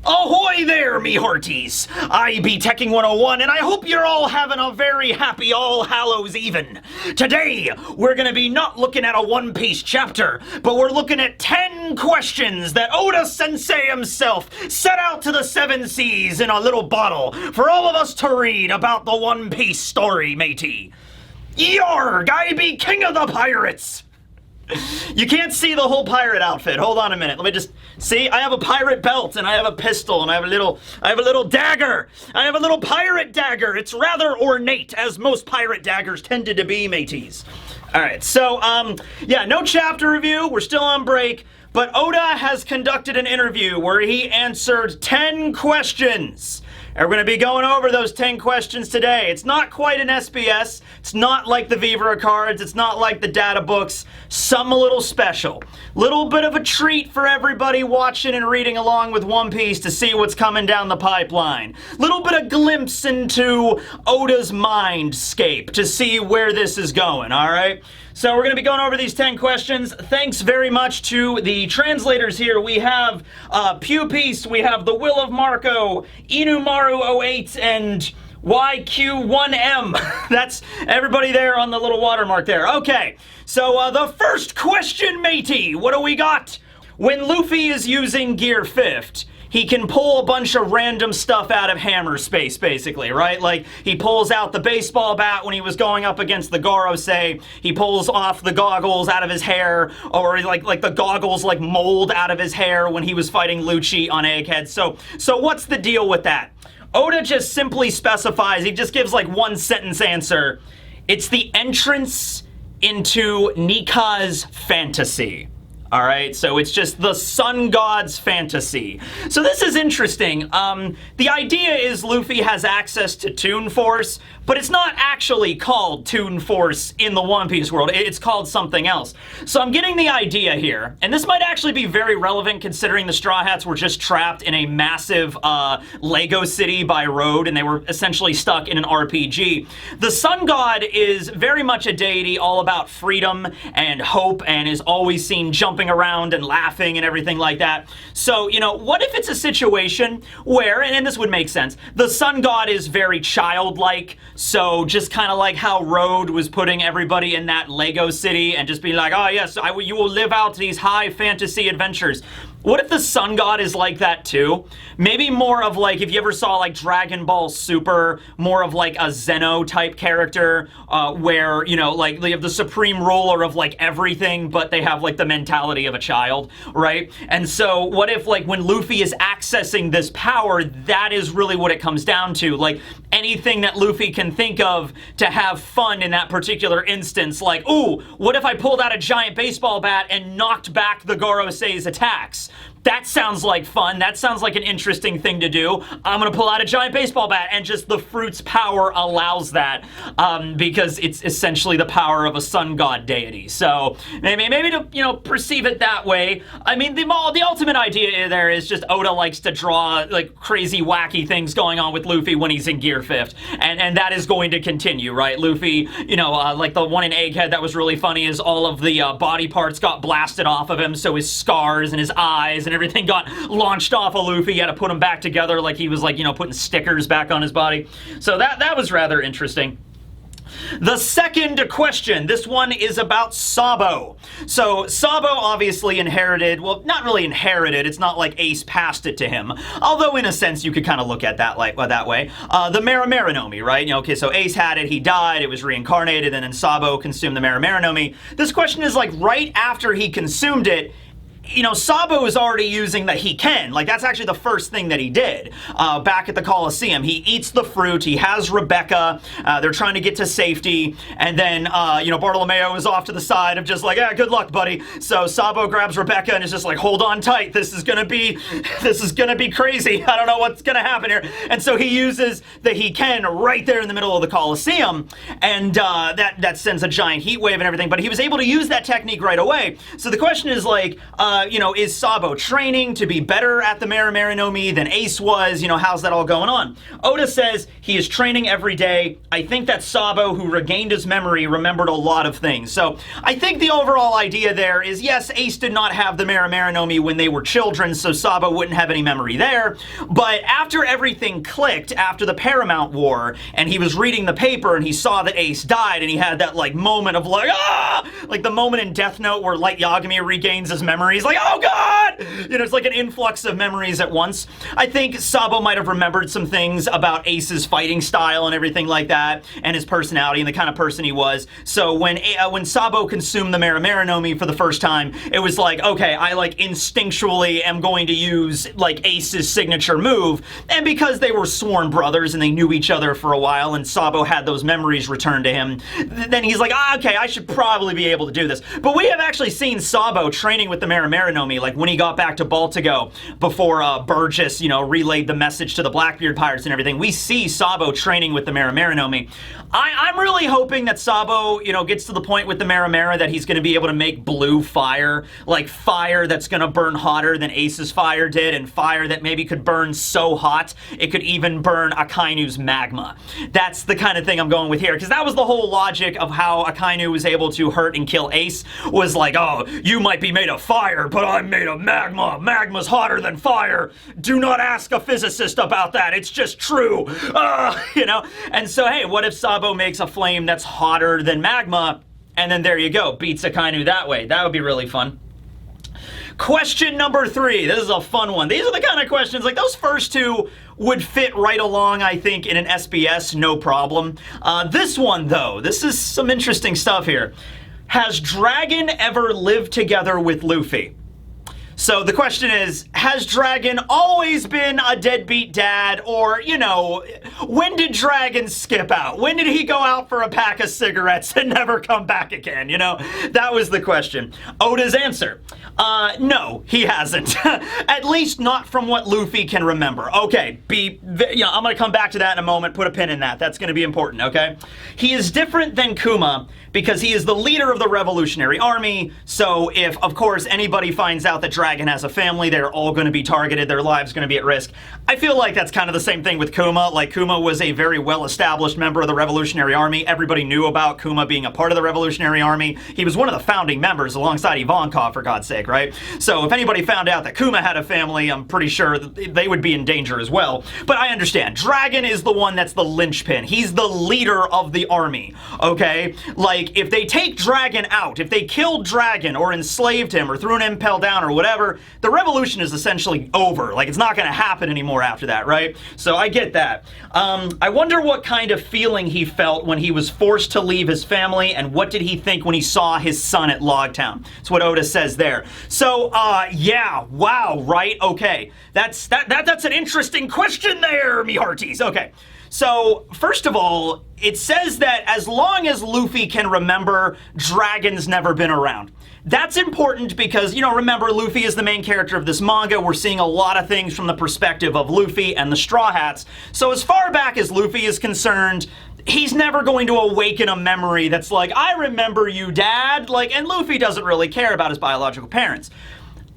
Ahoy there, me hearties! I be Teching 101, and I hope you're all having a very happy All Hallows Even. Today, we're gonna be not looking at a One Piece chapter, but we're looking at 10 questions that Oda Sensei himself set out to the Seven Seas in a little bottle for all of us to read about the One Piece story, matey. Yarg, I be king of the pirates! You can't see the whole pirate outfit. Hold on a minute. Let me just see. I have a pirate belt, and I have a pistol, and I have a little dagger. I have a little pirate dagger. It's rather ornate, as most pirate daggers tended to be, mateys. All right. So, yeah, no chapter review. We're still on break, but Oda has conducted an interview where he answered 10 questions. And we're going to be going over those 10 questions today. It's not quite an SBS. It's not like the Vivara cards. It's not like the data books. Some a little special. Little bit of a treat for everybody watching and reading along with One Piece to see what's coming down the pipeline. Little bit of glimpse into Oda's mindscape to see where this is going, all right? So we're going to be going over these 10 questions. Thanks very much to the translators here. We have Pew Peace, we have The Will of Marco, Inumaru08, and YQ1M. That's everybody there on the little watermark there. Okay, so the first question, matey. What do we got? When Luffy is using Gear 5th, he can pull a bunch of random stuff out of hammer space, basically, right? Like, he pulls out the baseball bat when he was going up against the Gorosei. He pulls off the goggles out of his hair, or like the goggles like mold out of his hair when he was fighting Lucci on Egghead. So what's the deal with that? Oda just simply specifies, he just gives like one sentence answer. It's the entrance into Nika's fantasy. All right, so it's just the sun god's fantasy. So this is interesting. The idea is Luffy has access to Toon Force, but it's not actually called Toon Force in the One Piece world. It's called something else. So I'm getting the idea here, and this might actually be very relevant considering the Straw Hats were just trapped in a massive Lego city by road, and they were essentially stuck in an RPG. The sun god is very much a deity all about freedom and hope, and is always seen jumping around and laughing and everything like that. So, you know, what if it's a situation where, and this would make sense, the sun god is very childlike, so just kind of like how Road was putting everybody in that Lego city and just being like, oh yes, you will live out these high fantasy adventures. What if the sun god is like that too? Maybe more of like, if you ever saw like Dragon Ball Super, more of like a Zeno type character, where, you know, like they have the supreme ruler of like everything, but they have like the mentality of a child, right? And so what if like when Luffy is accessing this power, that is really what it comes down to? Like anything that Luffy can think of to have fun in that particular instance, like, ooh, what if I pulled out a giant baseball bat and knocked back the Gorosei's attacks? That sounds like fun. That sounds like an interesting thing to do. I'm gonna pull out a giant baseball bat, and just the fruit's power allows that, because it's essentially the power of a sun god deity. So maybe to, you know, perceive it that way. I mean, the ultimate idea there is just Oda likes to draw like crazy wacky things going on with Luffy when he's in Gear 5th, and that is going to continue, right? Luffy, you know, like the one in Egghead that was really funny is all of the body parts got blasted off of him, so his scars and his eyes and everything got launched off of Luffy. He had to put them back together like he was like, you know, putting stickers back on his body. So that was rather interesting. The second question, this one is about Sabo. So Sabo obviously inherited, well, not really inherited, it's not like Ace passed it to him, although in a sense you could kind of look at that like that way. The Maramarinomi, right? You know, okay, so Ace had it, he died, it was reincarnated, and then Sabo consumed the Maramarinomi. This question is like right after he consumed it, you know, Sabo is already using the Hiken. Like, that's actually the first thing that he did back at the Coliseum. He eats the fruit. He has Rebecca. They're trying to get to safety. And then, you know, Bartolomeo is off to the side of just like, yeah, good luck, buddy. So Sabo grabs Rebecca and is just like, hold on tight. This is gonna be crazy. I don't know what's gonna happen here. And so he uses the Hiken right there in the middle of the Coliseum. And that sends a giant heat wave and everything. But he was able to use that technique right away. So the question is like, is Sabo training to be better at the Marimari no Mi than Ace was? How's that all going on? Oda says he is training every day. I think that Sabo, who regained his memory, remembered a lot of things. So I think the overall idea there is, yes, Ace did not have the Marimari no Mi when they were children, so Sabo wouldn't have any memory there. But after everything clicked, after the Paramount War, and he was reading the paper and he saw that Ace died, and he had that moment of like the moment in Death Note where Light Yagami regains his memories, like, oh god! It's like an influx of memories at once. I think Sabo might have remembered some things about Ace's fighting style and everything like that, and his personality and the kind of person he was. So when Sabo consumed the Marimari no Mi for the first time, it was like, okay, I instinctually am going to use Ace's signature move. And because they were sworn brothers and they knew each other for a while, and Sabo had those memories returned to him, then he's like, okay, I should probably be able to do this. But we have actually seen Sabo training with the Marimari no Mi, when he got back to Baltigo before Burgess, relayed the message to the Blackbeard Pirates and everything. We see Sabo training with the Marimari no Mi. I'm really hoping that Sabo, gets to the point with the Marimari that he's going to be able to make blue fire, fire that's going to burn hotter than Ace's fire did, and fire that maybe could burn so hot it could even burn Akainu's magma. That's the kind of thing I'm going with here, because that was the whole logic of how Akainu was able to hurt and kill Ace, was like, oh, you might be made of fire, but I'm made of magma. Magma's hotter than fire. Do not ask a physicist about that. It's just true. And so, hey, what if Sabo makes a flame that's hotter than magma, and then there you go, beats Akainu that way? That would be really fun. Question number 3. This is a fun one. These are the kind of questions, those first two would fit right along, I think, in an SBS, no problem. This one, though, this is some interesting stuff here. Has Dragon ever lived together with Luffy? So the question is, has Dragon always been a deadbeat dad, or, when did Dragon skip out? When did he go out for a pack of cigarettes and never come back again? That was the question. Oda's answer, no, he hasn't. At least not from what Luffy can remember. Okay, I'm gonna come back to that in a moment, put a pin in that. That's gonna be important, okay? He is different than Kuma because he is the leader of the Revolutionary Army, so if, of course, anybody finds out that Dragon has a family, they're all going to be targeted, their lives going to be at risk. I feel like that's kind of the same thing with Kuma. Kuma was a very well-established member of the Revolutionary Army. Everybody knew about Kuma being a part of the Revolutionary Army. He was one of the founding members alongside Ivankov, for God's sake, right? So if anybody found out that Kuma had a family, I'm pretty sure that they would be in danger as well. But I understand. Dragon is the one that's the linchpin. He's the leader of the army, okay? If they take Dragon out, if they killed Dragon or enslaved him or threw an impel down or whatever, the revolution is essentially over. It's not going to happen anymore after that, right? So I get that. I wonder what kind of feeling he felt when he was forced to leave his family, and what did he think when he saw his son at Logtown? That's what Oda says there. So, yeah, wow, right? Okay. That's an interesting question there, me hearties. Okay. So, first of all, it says that as long as Luffy can remember, Dragon's never been around. That's important because, remember, Luffy is the main character of this manga. We're seeing a lot of things from the perspective of Luffy and the Straw Hats. So as far back as Luffy is concerned, he's never going to awaken a memory that's like, I remember you, Dad. And Luffy doesn't really care about his biological parents.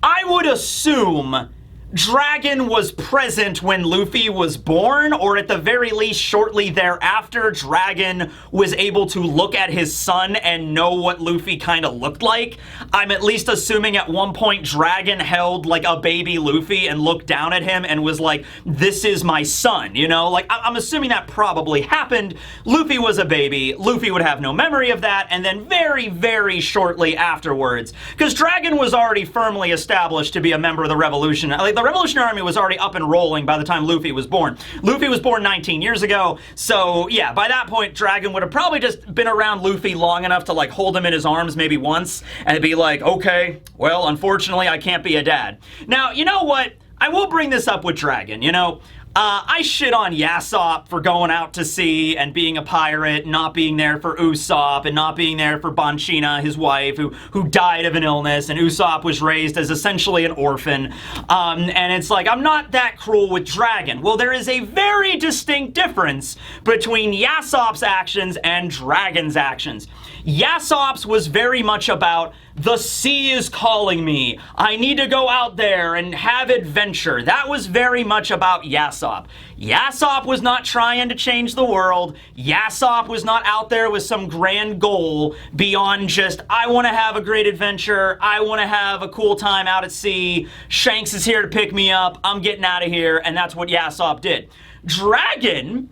I would assume Dragon was present when Luffy was born, or at the very least shortly thereafter, Dragon was able to look at his son and know what Luffy kind of looked like. I'm at least assuming at one point Dragon held a baby Luffy and looked down at him and was like, this is my son, I'm assuming that probably happened. Luffy was a baby. Luffy would have no memory of that, and then very, very shortly afterwards, because Dragon was already firmly established to be a member of the Revolution. The Revolutionary Army was already up and rolling by the time Luffy was born. Luffy was born 19 years ago, so yeah, by that point, Dragon would have probably just been around Luffy long enough to hold him in his arms maybe once, and be like, okay, well, unfortunately, I can't be a dad. Now, you know what? I will bring this up with Dragon, I shit on Yasopp for going out to sea and being a pirate, not being there for Usopp, and not being there for Bonchina, his wife, who died of an illness, and Usopp was raised as essentially an orphan. And it's like, I'm not that cruel with Dragon. Well, there is a very distinct difference between Yasopp's actions and Dragon's actions. Yasopp's was very much about, the sea is calling me. I need to go out there and have adventure. That was very much about Yasopp. Yasopp was not trying to change the world. Yasopp was not out there with some grand goal beyond just, I want to have a great adventure. I want to have a cool time out at sea. Shanks is here to pick me up. I'm getting out of here. And that's what Yasopp did. Dragon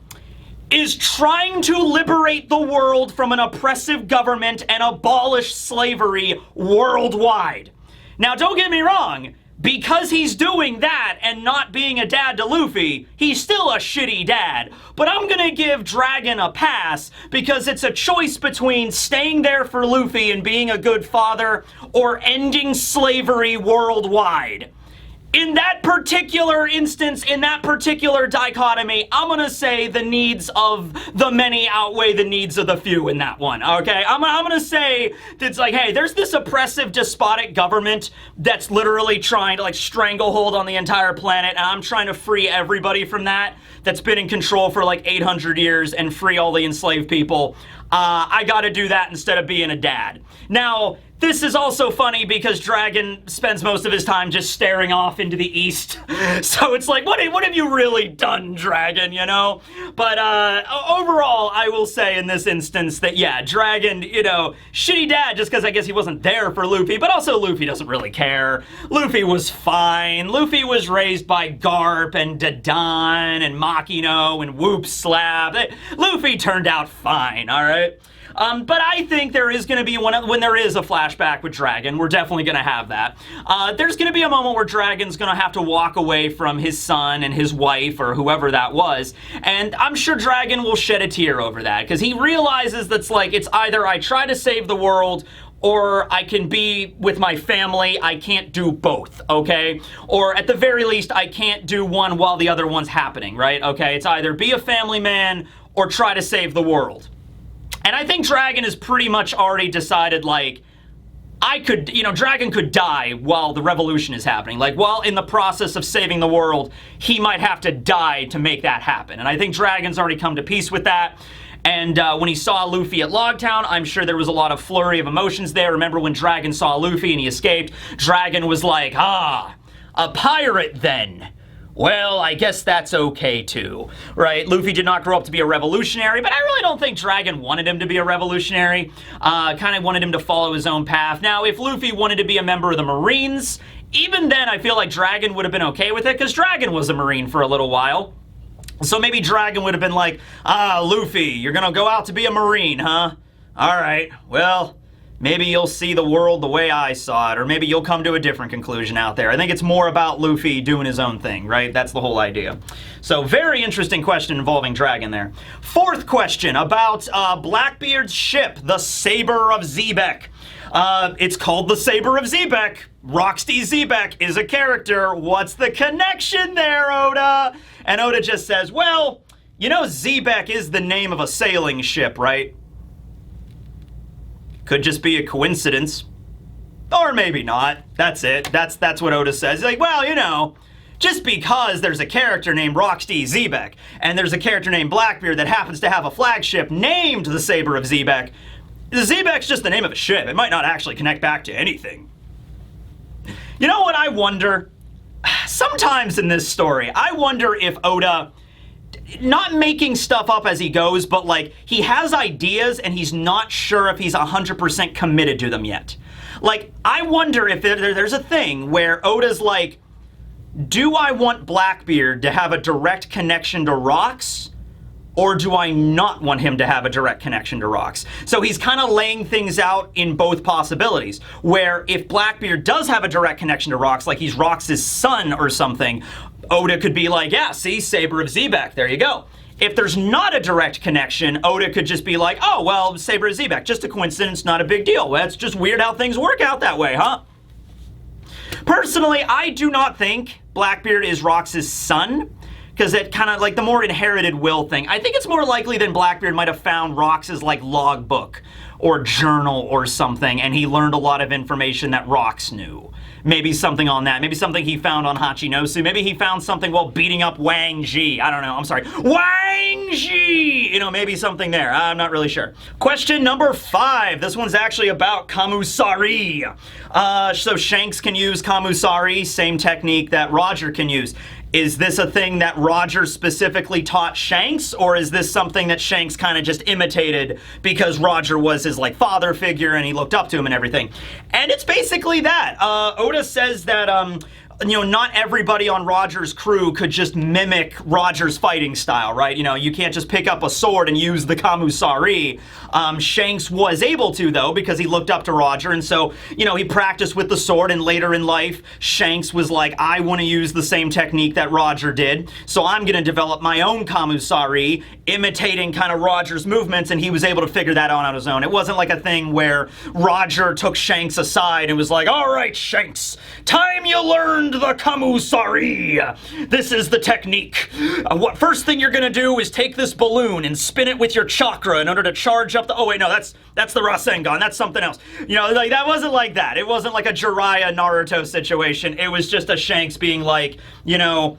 is trying to liberate the world from an oppressive government and abolish slavery worldwide. Now, don't get me wrong, because he's doing that and not being a dad to Luffy, he's still a shitty dad. But I'm gonna give Dragon a pass because it's a choice between staying there for Luffy and being a good father or ending slavery worldwide. In that particular instance, in that particular dichotomy, I'm gonna say the needs of the many outweigh the needs of the few in that one, okay? I'm gonna say it's like, hey, there's this oppressive, despotic government that's literally trying to, like, stranglehold on the entire planet, and I'm trying to free everybody from that's been in control for, like, 800 years and free all the enslaved people. I gotta do that instead of being a dad. Now, this is also funny because Dragon spends most of his time just staring off into the east. So it's like, what have you really done, Dragon, you know? But overall, I will say in this instance that, yeah, Dragon, you know, shitty dad just because I guess he wasn't there for Luffy, but also Luffy doesn't really care. Luffy was fine. Luffy was raised by Garp and Dadan and Makino and Whoop Slap. Luffy turned out fine, all right? But I think there is going to be, when there is a flashback with Dragon, we're definitely going to have that. There's going to be a moment where Dragon's going to have to walk away from his son and his wife or whoever that was, and I'm sure Dragon will shed a tear over that, because he realizes that's like, it's either I try to save the world or I can be with my family. I can't do both, okay? Or at the very least, I can't do one while the other one's happening, right? Okay, it's either be a family man or try to save the world. And I think Dragon has pretty much already decided, like, Dragon could die while the revolution is happening. Like, while in the process of saving the world, he might have to die to make that happen. And I think Dragon's already come to peace with that. And when he saw Luffy at Logtown, I'm sure there was a lot of flurry of emotions there. Remember when Dragon saw Luffy and he escaped? Dragon was like, a pirate then. Well, I guess that's okay too, right? Luffy did not grow up to be a revolutionary, but I really don't think Dragon wanted him to be a revolutionary. Kind of wanted him to follow his own path. Now, if Luffy wanted to be a member of the Marines, even then I feel like Dragon would have been okay with it, because Dragon was a Marine for a little while. So maybe Dragon would have been like, Luffy, you're gonna go out to be a Marine, huh? All right, well, maybe you'll see the world the way I saw it, or maybe you'll come to a different conclusion out there. I think it's more about Luffy doing his own thing, right? That's the whole idea. So, very interesting question involving Dragon there. Fourth question about Blackbeard's ship, the Saber of Xebec. It's called the Saber of Xebec. Roxy Xebec is a character. What's the connection there, Oda? And Oda just says, well, you know Xebec is the name of a sailing ship, right? Could just be a coincidence. Or maybe not. That's it. That's what Oda says. He's like, well, you know, just because there's a character named Roxy Xebec, and there's a character named Blackbeard that happens to have a flagship named the Saber of Xebec, Xebec's just the name of a ship. It might not actually connect back to anything. You know what I wonder? Sometimes in this story, I wonder if Oda, not making stuff up as he goes, but like he has ideas and he's not sure if he's 100% committed to them yet. Like, I wonder if there's a thing where Oda's like, do I want Blackbeard to have a direct connection to rocks? Or do I not want him to have a direct connection to rocks? So he's kind of laying things out in both possibilities, where if Blackbeard does have a direct connection to rocks, like he's Rox's son or something, Oda could be like, yeah, see, Saber of Xebec, there you go. If there's not a direct connection, Oda could just be like, oh, well, Saber of Xebec, just a coincidence, not a big deal. Well, it's just weird how things work out that way, huh? Personally, I do not think Blackbeard is Rox's son, because it kind of like the more inherited will thing. I think it's more likely than Blackbeard might have found Rox's like logbook or journal or something, and he learned a lot of information that Rox knew. Maybe something on that. Maybe something he found on Hachinosu. Maybe he found something while beating up Wang Ji. I don't know. I'm sorry. Wang Ji! You know, maybe something there. I'm not really sure. Question number 5. This one's actually about Kamusari. So Shanks can use Kamusari, same technique that Roger can use. Is this a thing that Roger specifically taught Shanks, or is this something that Shanks kind of just imitated because Roger was his like father figure and he looked up to him and everything? And it's basically that. Oda says that you know, not everybody on Roger's crew could just mimic Roger's fighting style, right? You know, you can't just pick up a sword and use the Kamusari. Shanks was able to, though, because he looked up to Roger, and so, you know, he practiced with the sword, and later in life, Shanks was like, I want to use the same technique that Roger did, so I'm going to develop my own Kamusari, imitating kind of Roger's movements, and he was able to figure that out on his own. It wasn't like a thing where Roger took Shanks aside and was like, all right, Shanks, time you learned the Kamusari. This is the technique. What first thing you're gonna do is take this balloon and spin it with your chakra in order to charge up the. Oh wait, no, that's the Rasengan. That's something else. You know, like that wasn't like that. It wasn't like a Jiraiya Naruto situation. It was just a Shanks being like, you know,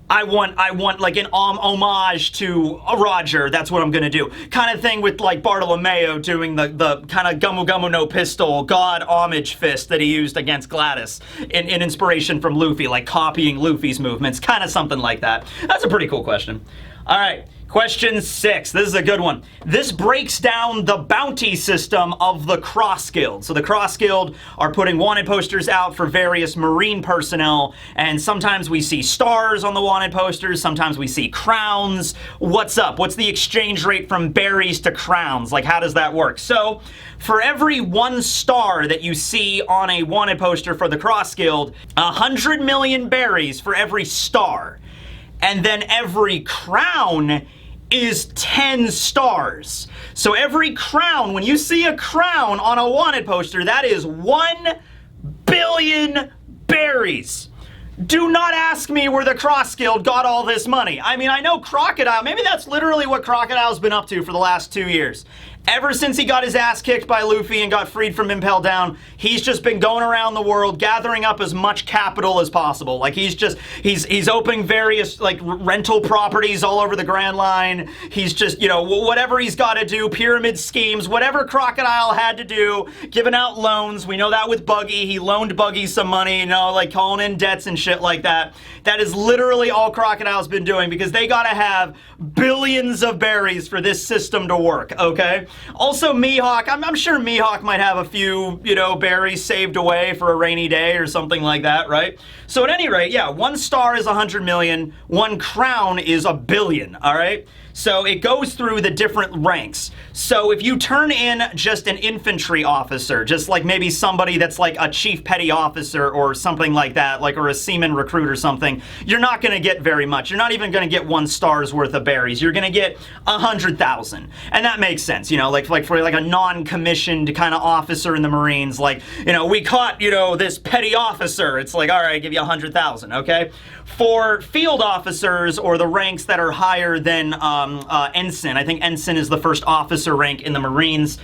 I want like an homage to Roger. That's what I'm gonna do. Kind of thing with like Bartolomeo doing the kind of Gumu Gumu no pistol god homage fist that he used against Gladys in inspiration from Luffy, like copying Luffy's movements, kind of something like that. That's a pretty cool question. All right. Question 6. This is a good one. This breaks down the bounty system of the Cross Guild. So the Cross Guild are putting wanted posters out for various Marine personnel, and sometimes we see stars on the wanted posters, sometimes we see crowns. What's up? What's the exchange rate from berries to crowns? Like, how does that work? So, for every 1 star that you see on a wanted poster for the Cross Guild, 100 million berries for every star. And then every crown is 10 stars. So every crown, when you see a crown on a wanted poster, that is 1 billion berries. Do not ask me where the Cross Guild got all this money. I mean, I know Crocodile, maybe that's literally what Crocodile's been up to for the last 2 years. Ever since he got his ass kicked by Luffy and got freed from Impel Down, he's just been going around the world gathering up as much capital as possible. Like he's opening various like rental properties all over the Grand Line. He's just, you know, whatever he's got to do, pyramid schemes, whatever Crocodile had to do, giving out loans. We know that with Buggy. He loaned Buggy some money, you know, like calling in debts and shit like that. That is literally all Crocodile's been doing because they got to have billions of berries for this system to work, okay? Also, Mihawk, I'm sure Mihawk might have a few, you know, berries saved away for a rainy day or something like that, right? So at any rate, yeah, 1 star is 100 million, 1 crown is 1 billion, all right? So it goes through the different ranks. So if you turn in just an infantry officer, just like maybe somebody that's like a chief petty officer or something like that, like, or a seaman recruit or something, you're not gonna get very much. You're not even gonna get 1 star's worth of berries. You're gonna get 100,000. And that makes sense, you know, like for like a non-commissioned kind of officer in the Marines, like, you know, we caught, you know, this petty officer. It's like, all right, I give you 100,000, okay? For field officers or the ranks that are higher than ensign, I think ensign is the first officer rank in the Marines,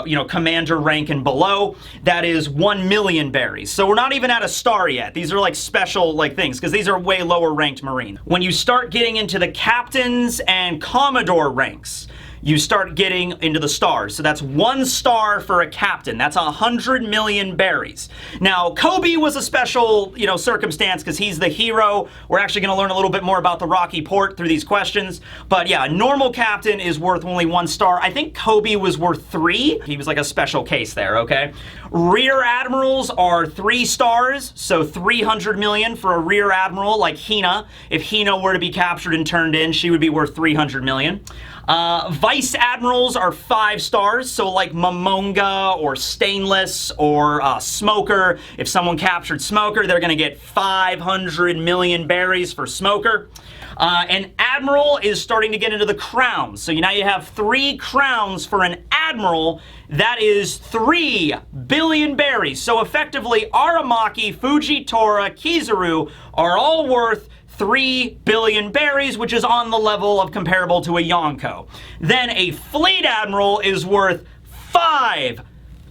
you know, commander rank and below, that is 1 million berries. So we're not even at a star yet. These are like special like things because these are way lower ranked Marine. When you start getting into the captains and commodore ranks, you start getting into the stars. So that's 1 star for a captain. That's 100 million berries. Now, Kobe was a special, you know, circumstance because he's the hero. We're actually going to learn a little bit more about the Rocky Port through these questions. But yeah, a normal captain is worth only 1 star. I think Kobe was worth 3. He was like a special case there, okay? Rear admirals are 3 stars, so 300 million for a rear admiral like Hina. If Hina were to be captured and turned in, she would be worth 300 million. Vice admirals are 5 stars, so like Momonga or Stainless or Smoker. If someone captured Smoker, they're gonna get 500 million berries for Smoker. An admiral is starting to get into the crowns. So now you have 3 crowns for an admiral. That is 3 billion berries. So effectively, Aramaki, Fujitora, Kizaru are all worth 3 billion berries, which is on the level of comparable to a Yonko. Then a fleet admiral is worth 5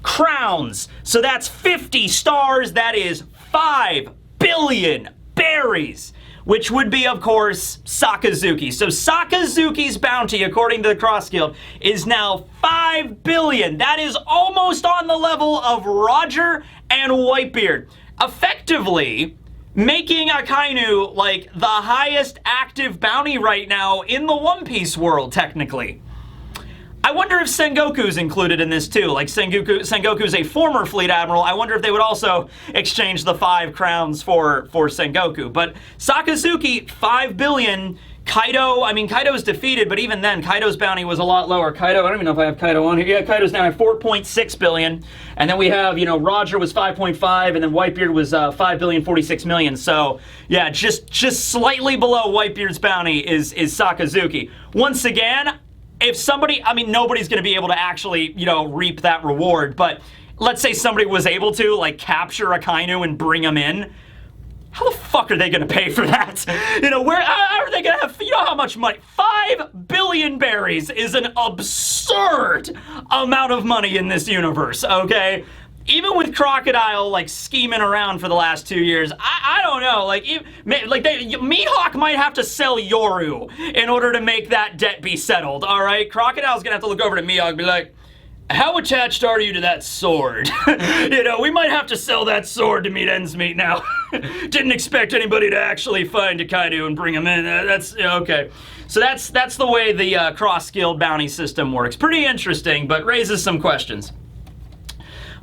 crowns. So that's 50 stars. That is 5 billion berries, which would be, of course, Sakazuki. So Sakazuki's bounty, according to the Cross Guild, is now 5 billion. That is almost on the level of Roger and Whitebeard. Effectively, making Akainu like the highest active bounty right now in the One Piece world, technically. I wonder if Sengoku's included in this too. Like Sengoku's a former fleet admiral. I wonder if they would also exchange the 5 crowns for Sengoku. But Sakazuki, 5 billion. Kaido, I mean, Kaido's defeated, but even then, Kaido's bounty was a lot lower. Kaido, I don't even know if I have Kaido on here. Yeah, Kaido's now at 4.6 billion. And then we have, you know, Roger was 5.5, and then Whitebeard was 5 billion, 46 million. So, yeah, just slightly below Whitebeard's bounty is Sakazuki. Once again, if somebody, I mean, nobody's going to be able to actually, you know, reap that reward, but let's say somebody was able to, like, capture Akainu and bring him in. How the fuck are they going to pay for that? You know, where are they going to have, you know how much money? 5 billion berries is an absurd amount of money in this universe, okay? Even with Crocodile, like, scheming around for the last 2 years, I don't know, like Mihawk might have to sell Yoru in order to make that debt be settled, all right? Crocodile's going to have to look over to Mihawk and be like, how attached are you to that sword? You know, we might have to sell that sword to meet ends meet now. Didn't expect anybody to actually find Akainu and bring him in. That's, okay. So that's the way the cross-guild bounty system works. Pretty interesting, but raises some questions.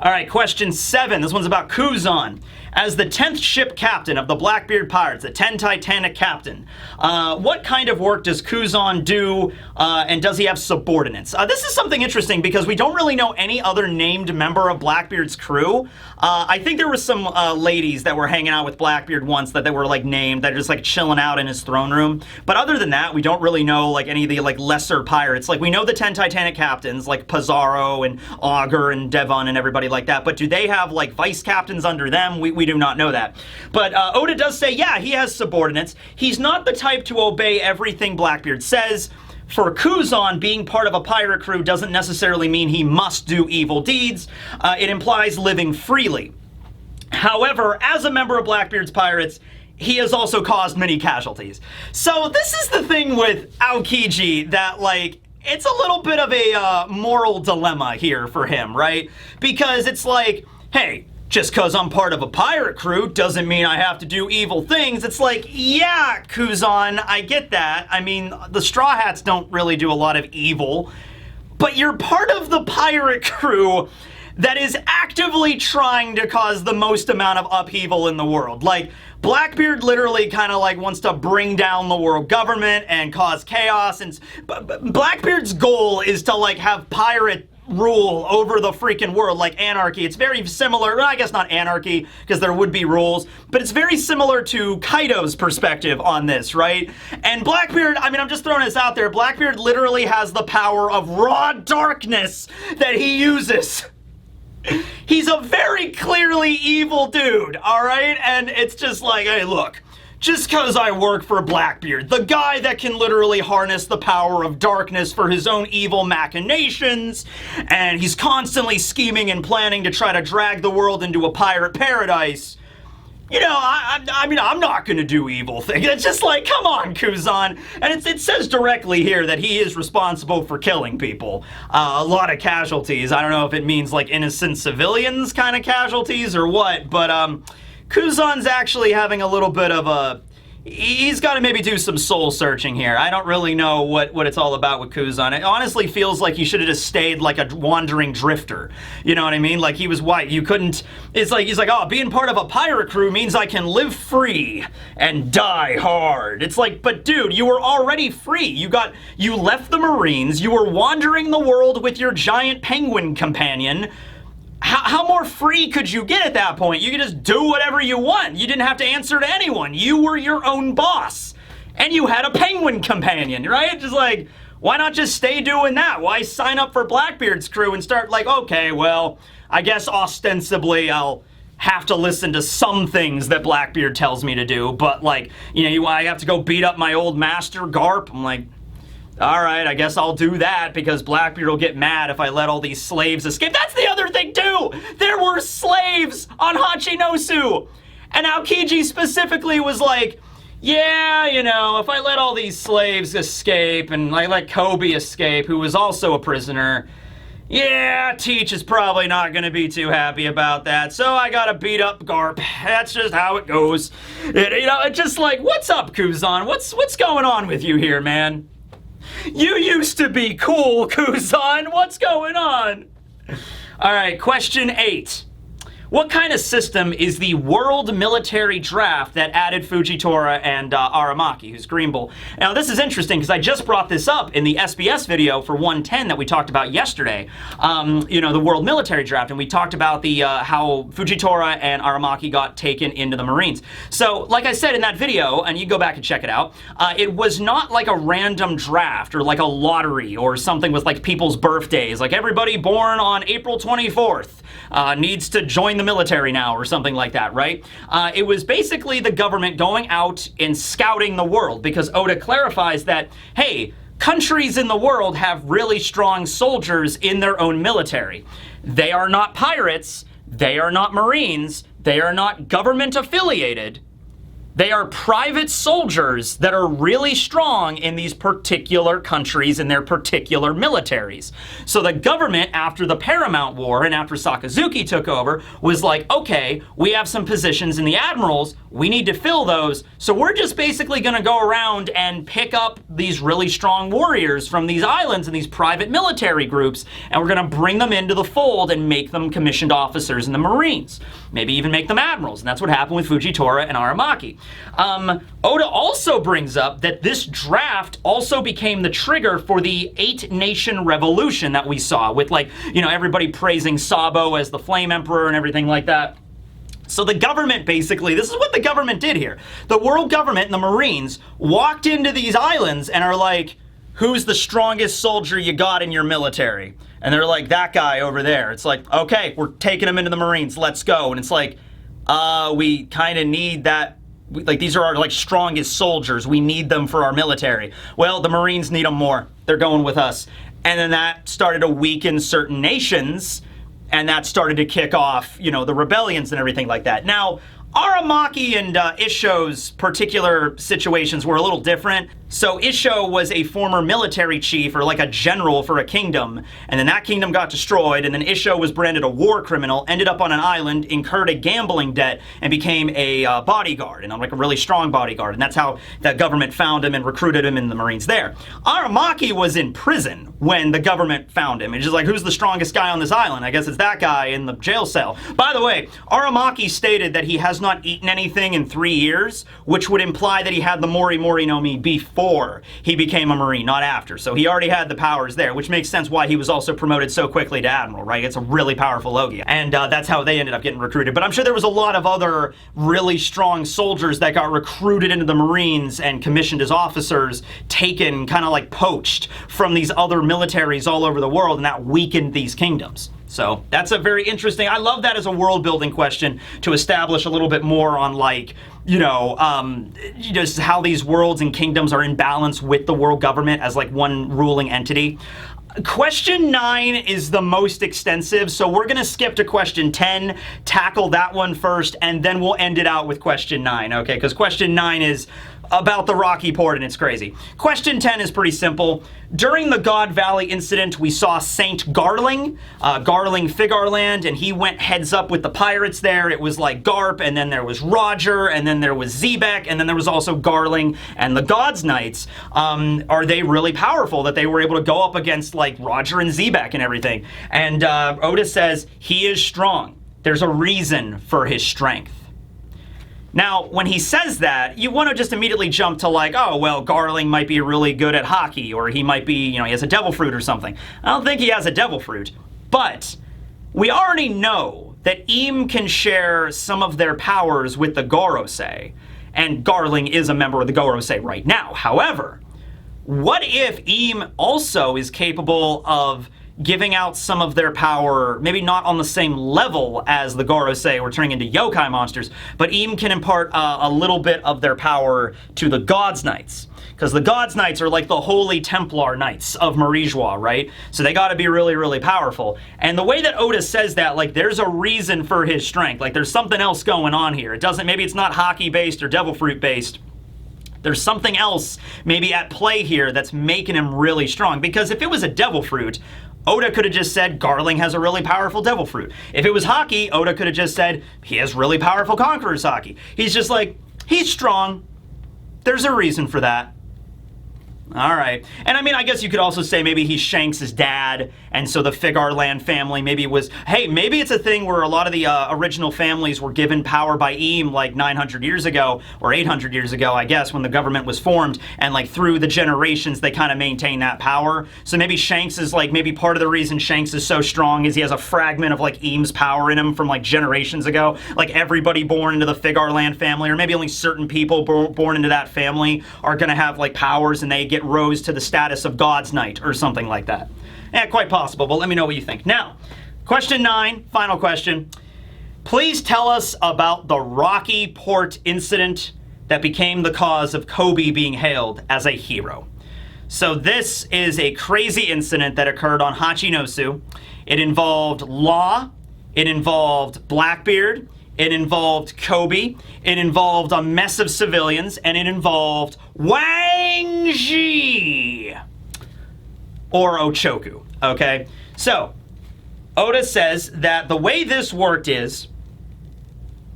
All right, question 7. This one's about Kuzan. As the 10th ship captain of the Blackbeard Pirates, the 10 Titanic captain, what kind of work does Kuzan do, and does he have subordinates? This is something interesting because we don't really know any other named member of Blackbeard's crew. I think there were some ladies that were hanging out with Blackbeard once that they were like named, that are just like chilling out in his throne room. But other than that, we don't really know like any of the like lesser pirates. Like we know the 10 Titanic captains, like Pizarro and Augur and Devon and everybody like that. But do they have like vice captains under them? We do not know that. But Oda does say, yeah, he has subordinates. He's not the type to obey everything Blackbeard says. For Kuzan, being part of a pirate crew doesn't necessarily mean he must do evil deeds. It implies living freely. However, as a member of Blackbeard's pirates, he has also caused many casualties. So this is the thing with Aokiji that, like, it's a little bit of a moral dilemma here for him, right? Because it's like, hey, just because I'm part of a pirate crew doesn't mean I have to do evil things. It's like, yeah, Kuzan, I get that. I mean, the Straw Hats don't really do a lot of evil, but you're part of the pirate crew that is actively trying to cause the most amount of upheaval in the world. Like, Blackbeard literally kind of like wants to bring down the world government and cause chaos, and Blackbeard's goal is to like have pirate rule over the freaking world, like anarchy. It's very similar, well, I guess not anarchy, because there would be rules, but it's very similar to Kaido's perspective on this, right? And Blackbeard, I mean, I'm just throwing this out there, Blackbeard literally has the power of raw darkness that he uses. He's a very clearly evil dude, all right? And it's just like, hey, look, just because I work for Blackbeard, the guy that can literally harness the power of darkness for his own evil machinations, and he's constantly scheming and planning to try to drag the world into a pirate paradise, you know, I mean, I'm not going to do evil things. It's just like, come on, Kuzan. And it says directly here that he is responsible for killing people. A lot of casualties. I don't know if it means like innocent civilians kind of casualties or what, but Kuzan's actually having a little bit of a... He's got to maybe do some soul searching here. I don't really know what it's all about with Kuzan. It honestly feels like he should have just stayed like a wandering drifter. You know what I mean? Like he was white. You couldn't... It's like, he's like, oh, being part of a pirate crew means I can live free and die hard. It's like, but dude, you were already free. You left the Marines. You were wandering the world with your giant penguin companion. How more free could you get at that point? You could just do whatever you want. You didn't have to answer to anyone. You were your own boss. And you had a penguin companion, right? Just like, why not just stay doing that? Why sign up for Blackbeard's crew and start like, okay, well, I guess ostensibly I'll have to listen to some things that Blackbeard tells me to do, but like, I have to go beat up my old master, Garp. I'm like, all right, I guess I'll do that because Blackbeard will get mad if I let all these slaves escape. That's the other thing too! There were slaves on Hachinosu! And Aokiji specifically was like, yeah, if I let all these slaves escape and I let Kobe escape, who was also a prisoner, yeah, Teach is probably not going to be too happy about that, so I gotta beat up Garp. That's just how it goes. It's just like, what's up, Kuzan? What's going on with you here, man? You used to be cool, Kuzan. What's going on? All right, question 8. What kind of system is the World Military Draft that added Fujitora and Aramaki, who's Green Bull? Now, this is interesting because I just brought this up in the SBS video for 110 that we talked about yesterday. The World Military Draft, and we talked about the how Fujitora and Aramaki got taken into the Marines. So, like I said in that video, and you go back and check it out, it was not like a random draft or like a lottery or something with like people's birthdays. Like everybody born on April 24th needs to join the military now or something like that, right? It was basically the government going out and scouting the world because Oda clarifies that, hey, countries in the world have really strong soldiers in their own military. They are not pirates, they are not Marines, they are not government affiliated. They are private soldiers that are really strong in these particular countries and their particular militaries. So the government, after the Paramount War and after Sakazuki took over, was like, okay, we have some positions in the admirals, we need to fill those, so we're just basically going to go around and pick up these really strong warriors from these islands and these private military groups, and we're going to bring them into the fold and make them commissioned officers in the Marines. Maybe even make them admirals, and that's what happened with Fujitora and Aramaki. Oda also brings up that this draft also became the trigger for the 8-Nation Revolution that we saw with, like, everybody praising Sabo as the Flame Emperor and everything like that. So the government basically, this is what the government did here. The world government and the Marines walked into these islands and are like, who's the strongest soldier you got in your military? And they're like, that guy over there. It's like, okay, we're taking him into the Marines, let's go. And it's like, we kind of need that. Like, these are our, like, strongest soldiers. We need them for our military. Well, the Marines need them more. They're going with us. And then that started to weaken certain nations, and that started to kick off, the rebellions and everything like that. Now, Aramaki and Isho's particular situations were a little different. So Isho was a former military chief, or like a general for a kingdom, and then that kingdom got destroyed, and then Isho was branded a war criminal, ended up on an island, incurred a gambling debt, and became a bodyguard, and like a really strong bodyguard, and that's how the government found him and recruited him in the Marines there. Aramaki was in prison when the government found him. It's just like, who's the strongest guy on this island? I guess it's that guy in the jail cell. By the way, Aramaki stated that he has not eaten anything in 3 years, which would imply that he had the Mori Mori no Mi before he became a Marine, not after. So he already had the powers there, which makes sense why he was also promoted so quickly to Admiral, right? It's a really powerful Logia. And that's how they ended up getting recruited. But I'm sure there was a lot of other really strong soldiers that got recruited into the Marines and commissioned as officers, taken, kind of like poached from these other militaries all over the world, and that weakened these kingdoms. So that's a very interesting, I love that as a world building question to establish a little bit more on, like, just how these worlds and kingdoms are in balance with the world government as like one ruling entity. Question 9 is the most extensive, so we're going to skip to question 10, tackle that one first, and then we'll end it out with question 9, okay? Because question 9 is about the Rocky Port, and it's crazy. Question 10 is pretty simple. During the God Valley incident, we saw Saint Garling, Garling Figarland, and he went heads up with the pirates there. It was like Garp, and then there was Roger, and then there was Zebek, and then there was also Garling and the God's Knights. Are they really powerful that they were able to go up against like Roger and Zebek and everything? And Oda says he is strong. There's a reason for his strength. Now, when he says that, you want to just immediately jump to like, oh, well, Garling might be really good at hockey, or he might be, he has a devil fruit or something. I don't think he has a devil fruit, but we already know that Im can share some of their powers with the Gorosei, and Garling is a member of the Gorosei right now. However, what if Im also is capable of giving out some of their power, maybe not on the same level as the Gorosei or turning into yokai monsters, but Eam can impart a little bit of their power to the Gods Knights. Because the Gods Knights are like the Holy Templar Knights of Marijois, right? So they gotta be really, really powerful. And the way that Oda says that, like, there's a reason for his strength. Like, there's something else going on here. It doesn't, maybe it's not hockey-based or devil fruit-based. There's something else maybe at play here that's making him really strong. Because if it was a devil fruit, Oda could have just said Garling has a really powerful devil fruit. If it was hockey, Oda could have just said he has really powerful Conqueror's hockey. He's just like, he's strong. There's a reason for that. All right. And I mean, I guess you could also say maybe he's Shanks' dad, and so the Figarland family maybe was, hey, maybe it's a thing where a lot of the original families were given power by Eam like 900 years ago, or 800 years ago, I guess, when the government was formed, and like through the generations they kind of maintain that power. So maybe Shanks is like, maybe part of the reason Shanks is so strong is he has a fragment of like Eam's power in him from like generations ago. Like everybody born into the Figarland family, or maybe only certain people born into that family are going to have like powers, and they get rose to the status of God's Knight or something like that. Yeah, quite possible, but let me know what you think. Now, question 9, final question. Please tell us about the Rocky Port incident that became the cause of Kobe being hailed as a hero. So this is a crazy incident that occurred on Hachinosu. It involved Law, it involved Blackbeard, it involved Kobe, it involved a mess of civilians, and it involved Wang Ji, or Ochoku, okay? So, Oda says that the way this worked is,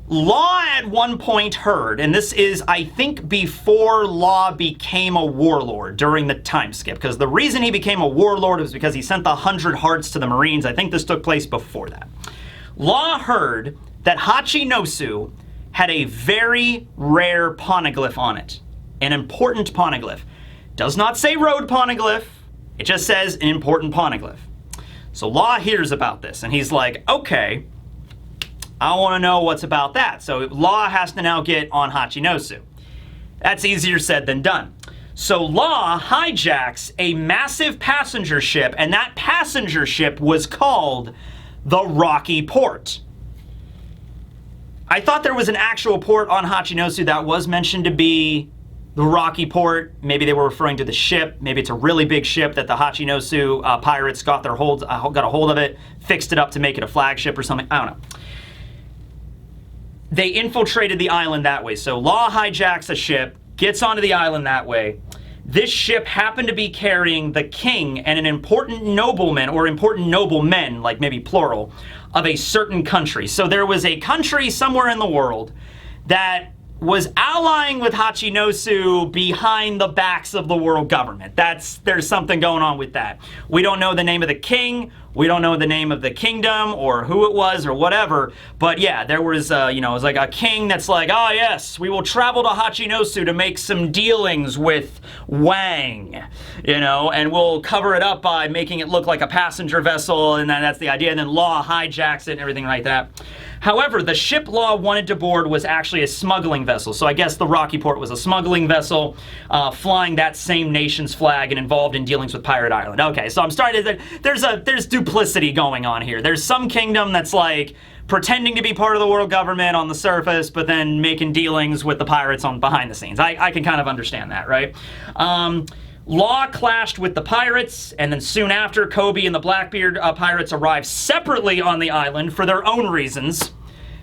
Law at one point heard, and this is, I think, before Law became a warlord during the time skip, because the reason he became a warlord was because he sent the 100 hearts to the Marines. I think this took place before that. Law heard that Hachinosu had a very rare poneglyph on it. An important poneglyph. Does not say road poneglyph, it just says an important poneglyph. So Law hears about this, and he's like, okay, I want to know what's about that. So Law has to now get on Hachinosu. That's easier said than done. So Law hijacks a massive passenger ship, and that passenger ship was called the Rocky Port. I thought there was an actual port on Hachinosu that was mentioned to be the Rocky Port. Maybe they were referring to the ship. Maybe it's a really big ship that the Hachinosu pirates got a hold of it, fixed it up to make it a flagship or something. I don't know. They infiltrated the island that way. So Law hijacks a ship, gets onto the island that way. This ship happened to be carrying the king and an important nobleman, or important noblemen, like maybe plural, of a certain country. So there was a country somewhere in the world that was allying with Hachinosu behind the backs of the world government. There's something going on with that. We don't know the name of the king, we don't know the name of the kingdom or who it was or whatever, but yeah, there was, it was like a king that's like, oh yes, we will travel to Hachinosu to make some dealings with Wang, and we'll cover it up by making it look like a passenger vessel, and then that's the idea, and then Law hijacks it and everything like that. However, the ship Law wanted to board was actually a smuggling vessel. So I guess the Rocky Port was a smuggling vessel flying that same nation's flag and involved in dealings with Pirate Island. Okay, so I'm starting to, there's duplicity going on here. There's some kingdom that's like pretending to be part of the world government on the surface, but then making dealings with the pirates on behind the scenes. I can kind of understand that, right? Law clashed with the pirates, and then soon after, Kobe and the Blackbeard pirates arrived separately on the island for their own reasons.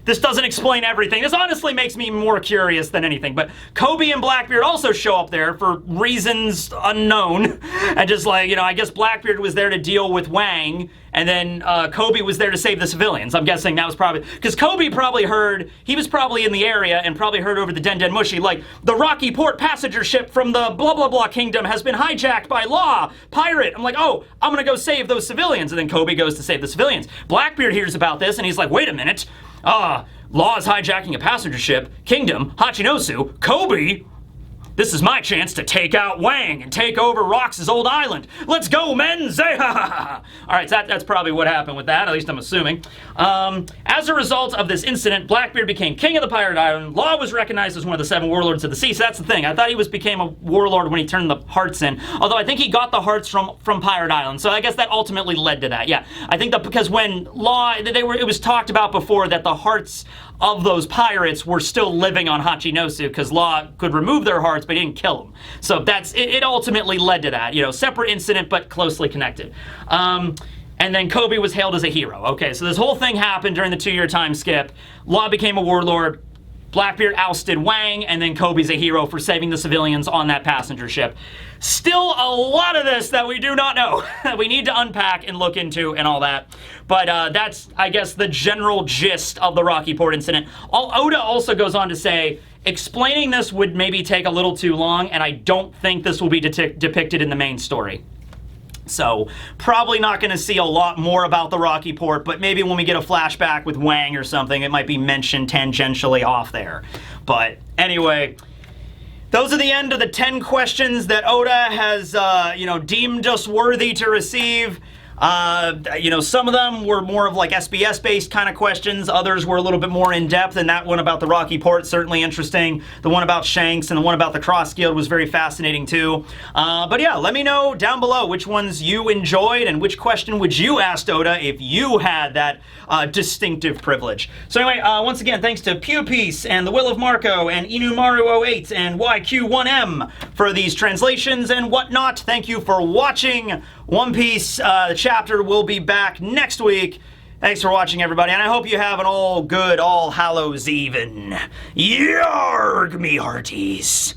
This doesn't explain everything. This honestly makes me more curious than anything. But Kobe and Blackbeard also show up there for reasons unknown. And just like, I guess Blackbeard was there to deal with Wang, and then Kobe was there to save the civilians. I'm guessing that was probably, because Kobe probably heard, he was probably in the area and probably heard over the Den Den Mushi, like, the Rocky Port passenger ship from the blah blah blah kingdom has been hijacked by Law, pirate. I'm like, oh, I'm gonna go save those civilians. And then Kobe goes to save the civilians. Blackbeard hears about this and he's like, wait a minute. Law is hijacking a passenger ship, kingdom, Hachinosu, Kobe. This is my chance to take out Wang and take over Rox's old island. Let's go, men! Zay ha ha ha! Alright, so that's probably what happened with that, at least I'm assuming. As a result of this incident, Blackbeard became king of the pirate island. Law was recognized as one of the 7 warlords of the sea, so that's the thing. I thought he became a warlord when he turned the hearts in, although I think he got the hearts from Pirate Island, so I guess that ultimately led to that, yeah. I think that because when Law, it was talked about before that the hearts of those pirates were still living on Hachinosu because Law could remove their hearts but he didn't kill them. So it ultimately led to that, separate incident but closely connected. And then Kobe was hailed as a hero. Okay, so this whole thing happened during the 2-year time skip. Law became a warlord. Blackbeard ousted Wang, and then Kobe's a hero for saving the civilians on that passenger ship. Still a lot of this that we do not know, that we need to unpack and look into and all that. But that's, I guess, the general gist of the Rocky Port incident. Oda also goes on to say, explaining this would maybe take a little too long, and I don't think this will be depicted in the main story. So, probably not going to see a lot more about the Rocky Port, but maybe when we get a flashback with Wang or something, it might be mentioned tangentially off there. But anyway, those are the end of the 10 questions that Oda has, deemed us worthy to receive. Some of them were more of like SBS-based kind of questions. Others were a little bit more in-depth, and that one about the Rocky Port, certainly interesting. The one about Shanks and the one about the Cross Guild was very fascinating too. But yeah, let me know down below which ones you enjoyed and which question would you ask Oda if you had that distinctive privilege. So anyway, once again, thanks to Pew Peace and The Will of Marco and Inumaru08 and YQ1M for these translations and whatnot. Thank you for watching One Piece. The chapter will be back next week. Thanks for watching, everybody, and I hope you have an all good All Hallows Even. Yarg, me hearties.